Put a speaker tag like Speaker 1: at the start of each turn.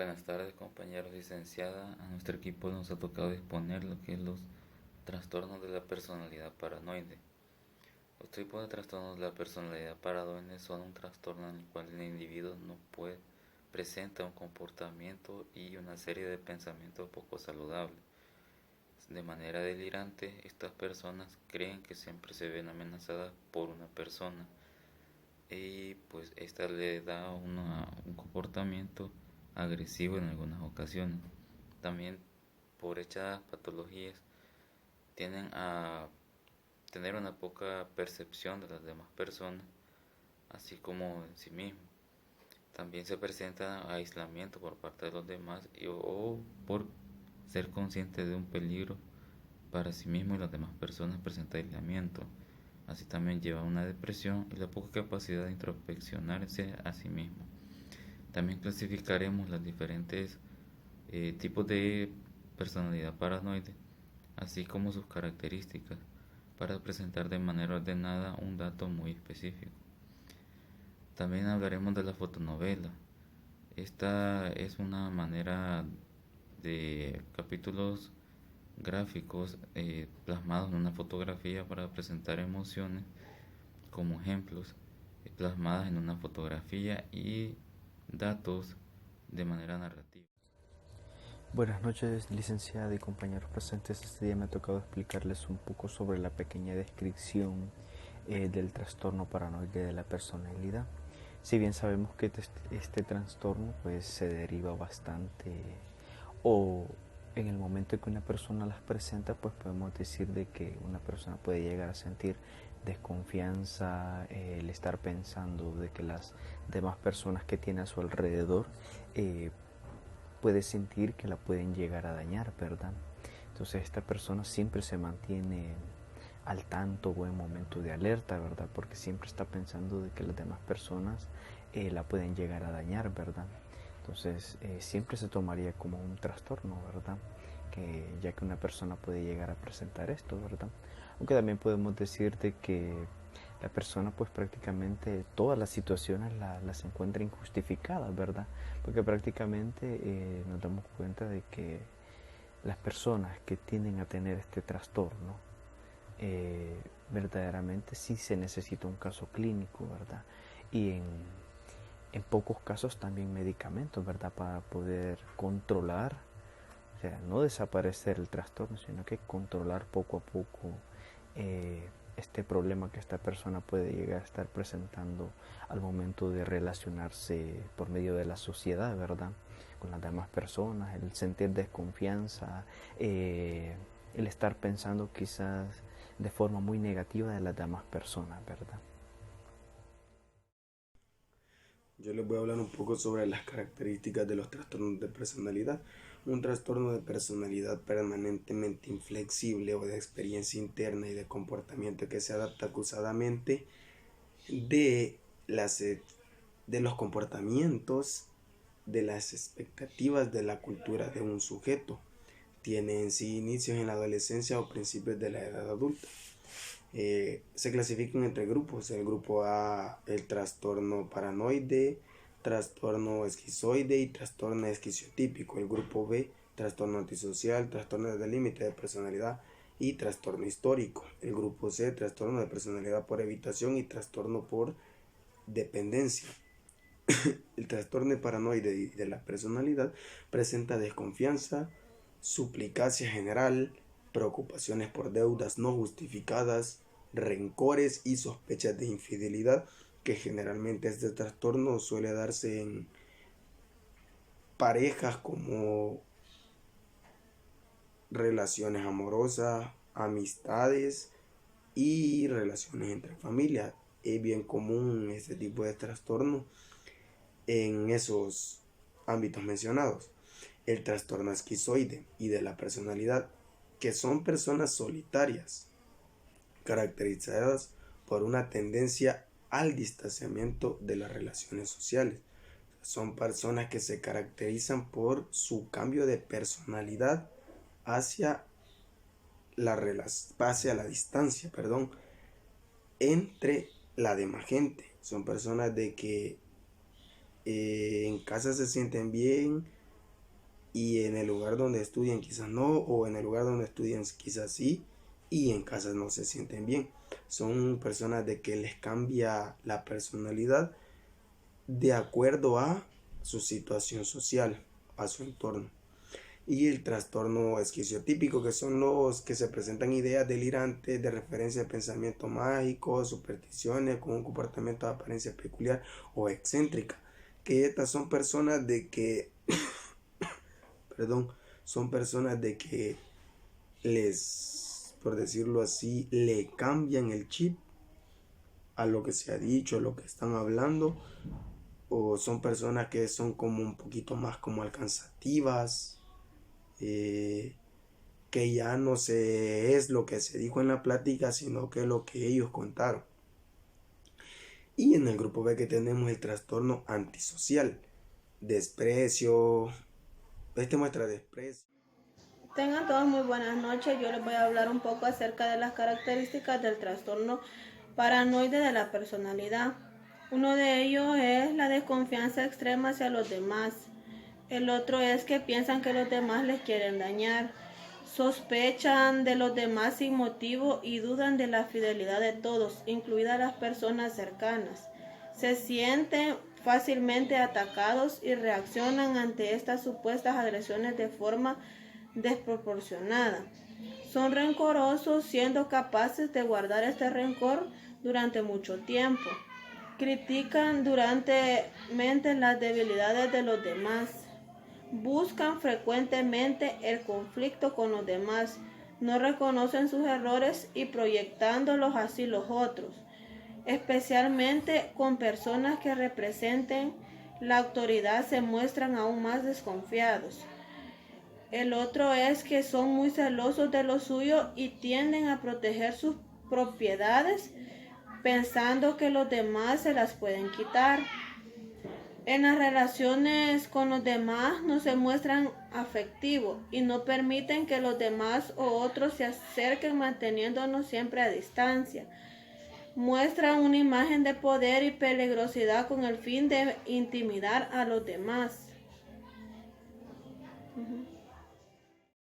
Speaker 1: Buenas tardes, compañeros licenciada. A nuestro equipo nos ha tocado exponer lo que es los trastornos de la personalidad paranoide. Los tipos de trastornos de la personalidad paranoide son un trastorno en el cual el individuo no puede presenta un comportamiento y una serie de pensamientos poco saludables. De manera delirante, estas personas creen que siempre se ven amenazadas por una persona y pues esta le da un comportamiento agresivo en algunas ocasiones. También por hechas patologías tienden a tener una poca percepción de las demás personas, así como en sí mismo. También se presenta aislamiento por parte de los demás o por ser consciente de un peligro para sí mismo y las demás personas presenta aislamiento. Así también lleva a una depresión y la poca capacidad de introspeccionarse a sí mismo. También clasificaremos los diferentes tipos de personalidad paranoide, así como sus características, para presentar de manera ordenada un dato muy específico. También hablaremos de la fotonovela. Esta es una manera de capítulos gráficos plasmados en una fotografía para presentar emociones como ejemplos plasmadas en una fotografía y datos de manera narrativa.
Speaker 2: Buenas noches, licenciada y compañeros presentes. Este día me ha tocado explicarles un poco sobre la pequeña descripción del trastorno paranoide de la personalidad. Si bien sabemos que este trastorno pues se deriva bastante o en el momento en que una persona las presenta, pues podemos decir de que una persona puede llegar a sentir desconfianza, el estar pensando de que las demás personas que tiene a su alrededor puede sentir que la pueden llegar a dañar, ¿verdad? Entonces esta persona siempre se mantiene al tanto o en momento de alerta, ¿verdad? Porque siempre está pensando de que las demás personas la pueden llegar a dañar, ¿verdad? Entonces siempre se tomaría como un trastorno, ¿verdad? Ya que una persona puede llegar a presentar esto, ¿verdad? Aunque también podemos decir de que la persona pues prácticamente todas las situaciones las encuentra injustificadas, ¿verdad? Porque prácticamente nos damos cuenta de que las personas que tienden a tener este trastorno, verdaderamente sí se necesita un caso clínico, ¿verdad? Y en pocos casos también medicamentos, ¿verdad? Para poder controlar, o sea, no desaparecer el trastorno, sino que controlar poco a poco este problema que esta persona puede llegar a estar presentando al momento de relacionarse por medio de la sociedad, ¿verdad? Con las demás personas, el sentir desconfianza, el estar pensando quizás de forma muy negativa de las demás personas, ¿verdad?
Speaker 3: Yo les voy a hablar un poco sobre las características de los trastornos de personalidad. Un trastorno de personalidad permanentemente inflexible o de experiencia interna y de comportamiento que se adapta acusadamente de, las, de los comportamientos, de las expectativas de la cultura de un sujeto. Tiene en sí inicios en la adolescencia o principios de la edad adulta. Se clasifican entre grupos. El grupo A, el trastorno paranoide, trastorno esquizoide y trastorno esquiziotípico. El grupo B, trastorno antisocial, trastorno de límite de personalidad y trastorno histórico. El grupo C, trastorno de personalidad por evitación y trastorno por dependencia. El trastorno paranoide de la personalidad presenta desconfianza, suplicacia general, preocupaciones por deudas no justificadas, rencores y sospechas de infidelidad, que generalmente este trastorno suele darse en parejas como relaciones amorosas, amistades y relaciones entre familias. Es bien común este tipo de trastorno en esos ámbitos mencionados. El trastorno esquizoide y de la personalidad, que son personas solitarias, caracterizadas por una tendencia al distanciamiento de las relaciones sociales. Son personas que se caracterizan por su cambio de personalidad hacia hacia la distancia, entre la demás gente. Son personas de que en casa se sienten bien, y en el lugar donde estudian quizás no, o en el lugar donde estudian quizás sí, y en casa no se sienten bien. Son personas de que les cambia la personalidad de acuerdo a su situación social, a su entorno. Y el trastorno esquiziotípico, que son los que se presentan ideas delirantes de referencia a pensamiento mágico, supersticiones con un comportamiento de apariencia peculiar o excéntrica, que estas son personas de que perdón, son personas de que les, por decirlo así, le cambian el chip a lo que se ha dicho, a lo que están hablando, o son personas que son como un poquito más como alcanzativas, que ya no se es lo que se dijo en la plática, sino que lo que ellos contaron. Y en el grupo B que tenemos el trastorno antisocial, desprecio, este muestra desprecio.
Speaker 4: Tengan todos muy buenas noches. Yo les voy a hablar un poco acerca de las características del trastorno paranoide de la personalidad. Uno de ellos es la desconfianza extrema hacia los demás. El otro es que piensan que los demás les quieren dañar. Sospechan de los demás sin motivo y dudan de la fidelidad de todos, incluidas las personas cercanas. Se sienten fácilmente atacados y reaccionan ante estas supuestas agresiones de forma desproporcionada. Son rencorosos, siendo capaces de guardar este rencor durante mucho tiempo. Critican duramentemente las debilidades de los demás. Buscan frecuentemente el conflicto con los demás. No reconocen sus errores y proyectándolos así los otros, especialmente con personas que representen la autoridad, se muestran aún más desconfiados. El otro es que son muy celosos de lo suyo y tienden a proteger sus propiedades pensando que los demás se las pueden quitar. En las relaciones con los demás no se muestran afectivos y no permiten que los demás o otros se acerquen, manteniéndonos siempre a distancia. Muestran una imagen de poder y peligrosidad con el fin de intimidar a los demás.